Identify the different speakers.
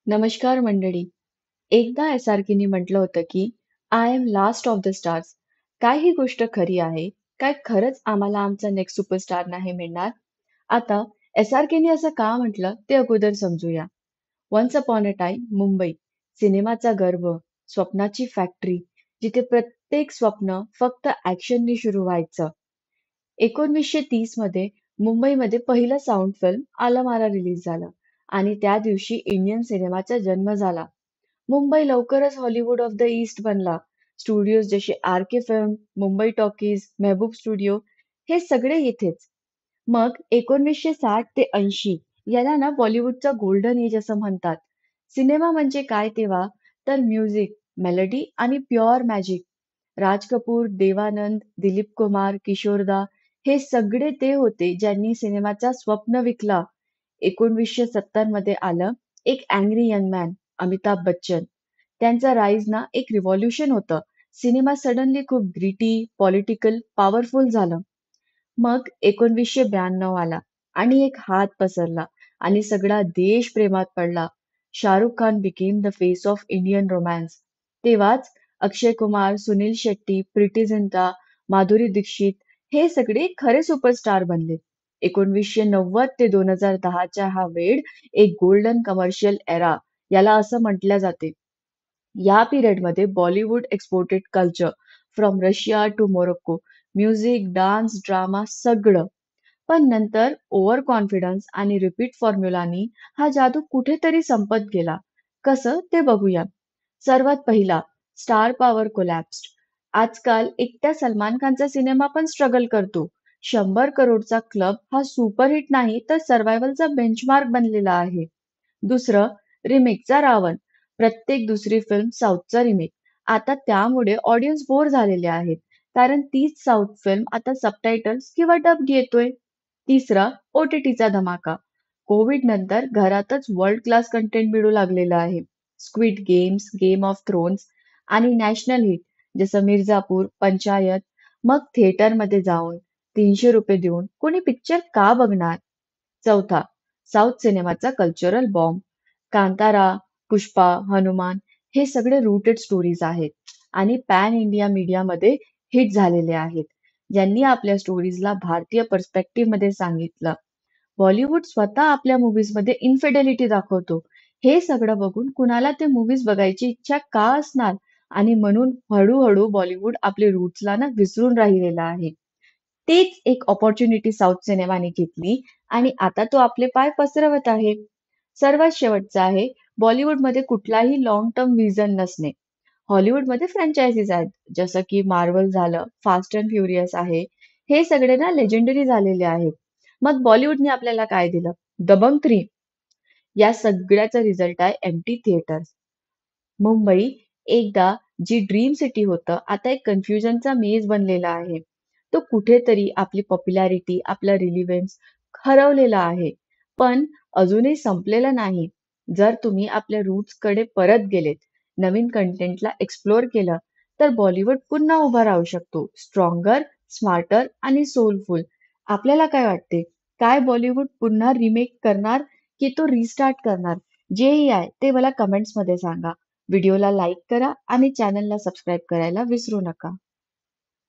Speaker 1: नमस्कार मंडळी. एकदा एस.आर.केनी म्हटलं होतं की I am last of the stars. काय ही गोष्ट खरी आहे? काय खरंच आम्हाला आमचा नेक्स्ट सुपरस्टार नाही मिळणार? आता एस.आर.केनी असं का म्हटलं ते अगोदर समजूया. Once upon a time Mumbai, सिनेमाचा गर्भ, स्वप्नाची फॅक्टरी, जिथे प्रत्येक स्वप्न फक्त ॲक्शननी सुरू व्हायचं. 1930 मध्ये मुंबईमध्ये पहिलं साउंड फिल्म आलमारा रिलीज झालं आणि त्या दिवशी इंडियन सिनेमाचा जन्म झाला. मुंबई लवकरच हॉलिवूड ऑफ द ईस्ट बनला. स्टुडिओज जसे R K film, Mumbai talkies, Mehboob studio हे सगळे इथेच. मग 1960 ते 80 याला ना बॉलिवूडचा गोल्डन एज असं म्हणतात. सिनेमा म्हणजे काय तेव्हा? तर म्युझिक, मेलडी आणि प्युअर मॅजिक. राज कपूर, देवानंद, दिलीप कुमार, किशोरदा हे सगळे ते होते ज्यांनी सिनेमाचा स्वप्न विकला. 1970 मध्ये आलं एक angry young man, Amitabh Bachchan. त्यांचा राईज ना एक रिव्हॉल्युशन होतं. सिनेमा सडनली खूप ग्रिटी, पॉलिटिकल, पॉवरफुल झालं. मग 1992 आला आणि एक हात पसरला आणि सगळा देश प्रेमात पडला. Shahrukh Khan became the face of Indian romance. तेव्हाच अक्षय कुमार, सुनील शेट्टी, प्रीती झिंटा, माधुरी दीक्षित हे सगळे खरे सुपरस्टार बनले. 1990 ते 2010च्या हा वेळ एक गोल्डन कमर्शियल एरा याला असं म्हटलं जाते. या पिरियडमध्ये Bollywood exported culture from Russia to Morocco, music, dance, drama सगळं. पण नंतर ओव्हर कॉन्फिडन्स आणि रिपीट फॉर्म्युलानी हा जादू कुठेतरी संपत गेला. कसं ते बघूया. सर्वात पहिला, स्टार पॉवर कोलॅप्स्ड. आजकाल एकट्या सलमान खानचा सिनेमा पण स्ट्रगल करतो. 100 करोडचा क्लब हा सुपरहिट नाही तर सर्व्हायव्हलचा बेंचमार्क बनलेला आहे. दुसरं, रिमेकचा रावण. प्रत्येक दुसरी फिल्म साऊथचा रिमेक. आता त्यामुळे ऑडियन्स बोर झालेले आहेत. कारण तीच साऊथ फिल्म आता सबटायटल्स किंवा डब्ड येतोय. तिसरा, ओ-टी-टीचा धमाका. कोविड नंतर घरातच वर्ल्ड क्लास कंटेंट मिळू लागलेलं आहे. Squid games, game of thrones आणि नॅशनल हिट जसं मिर्झापूर, पंचायत. मग थिएटरमध्ये जाऊन ₹300 देऊन कोणी पिक्चर का बघणार? चौथा, साऊथ सिनेमाचा कल्चरल बॉम्ब. कांतारा, पुष्पा, हनुमान हे सगळे रूटेड स्टोरीज आहेत आणि पॅन इंडिया मीडियामध्ये हिट झालेले आहेत, ज्यांनी आपल्या स्टोरीजला भारतीय पर्स्पेक्टिव्हमध्ये सांगितलं. बॉलिवूड स्वतः आपल्या मूव्हीजमध्ये इन्फिडेलिटी दाखवतो. हे सगळं बघून कुणाला ते मूव्हीज बघायची इच्छा का असणार? आणि म्हणून हळूहळू बॉलिवूड आपले रूट्सला ना विसरून राहिलेला आहे. तेच एक अपॉर्च्युनिटी साऊथ सिनेमाने घेतली आणि आता तो आपले पाय पसरवत आहे. सर्वात शेवटचं आहे, बॉलिवूडमध्ये कुठलाही लाँग टर्म व्हिजन नसणे. हॉलिवूडमध्ये फ्रँचायझीज आहेत, जसं की मार्वल झालं, फास्ट अँड फ्युरियस आहे. हे सगळे ना लेजेंडरी झालेले आहेत. मग बॉलिवूडने आपल्याला काय दिलं? दबंग 3. या सगळ्याचा रिझल्ट आहे एम्प्टी थिएटर्स. मुंबई एकदा जी ड्रीम सिटी होतं, आता एक कन्फ्युजनचा मेज बनलेला आहे. तो कुठेतरी आपली पॉप्युलॅरिटी, आपला रिलिव्हन्स हरवलेला आहे. पण अजूनही संपलेलं नाही. जर तुम्ही आपल्या रूट्सकडे परत गेलेत, नवीन कंटेंटला एक्सप्लोर केलं, तर बॉलिवूड पुन्हा उभा राहू शकतो. स्ट्रॉंगर, स्मार्टर आणि सोलफुल. आपल्याला काय वाटते? काय बॉलिवूड पुन्हा रिमेक करणार की तो रिस्टार्ट करणार? जेही आहे ते मला कमेंट्समध्ये सांगा. व्हिडिओला लाईक करा आणि चॅनलला सबस्क्राईब करायला विसरू नका.